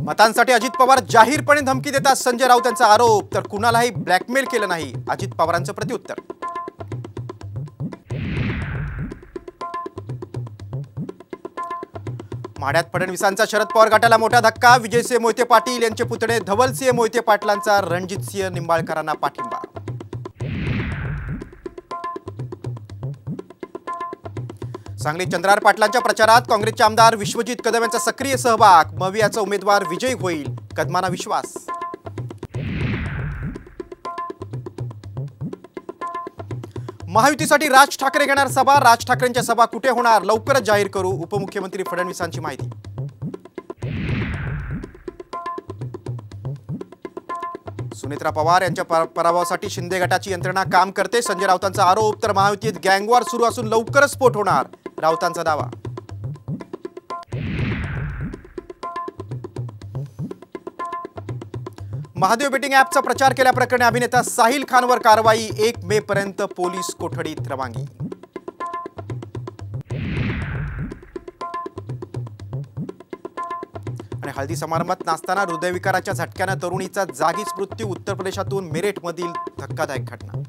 मतांसाठी अजित पवार जाहीरपणे धमकी देतात संजय राऊत यांचा आरोप, तर कुणालाही ब्लॅकमेल केलं नाही अजित पवारांचं प्रत्युत्तर. माढ्यात फडणवीसांचा शरद पवार गटाला मोठा धक्का. विजयसिंह मोहिते पाटील यांचे पुतणे धवलसिंह मोहिते पाटलांचा रणजितसिंह निंबाळकरांना पाठिंबा. सांगलीत चंद्रहार पाटलांच्या प्रचारात काँग्रेसचे आमदार विश्वजित कदम यांचा सक्रिय सहभाग. मवियाचा उमेदवार विजयी होईल, कदमांना विश्वास. महायुतीसाठी राज ठाकरे घेणार सभा. राज ठाकरेंच्या सभा कुठे होणार लवकरच जाहीर करू, उपमुख्यमंत्री फडणवीसांची माहिती. सुनेत्रा पवार यांच्या पराभवासाठी शिंदे गटाची यंत्रणा काम करते, संजय राऊतांचा आरोप, तर महायुतीत गँगवॉर सुरू असून लवकरच स्फोट होणार, राऊतांचा दावा. महादेव बेटिंग ॲपचा प्रचार केल्याप्रकरणी अभिनेता साहिल खानवर कारवाई. 1 मे पर्यंत पोलीस कोठडीत रवानगी. आणि हळदी समारंभात नाचताना हृदयविकाराच्या झटक्यानं तरुणीचा जागीच मृत्यू. उत्तर प्रदेशातून मेरठमधील धक्कादायक घटना.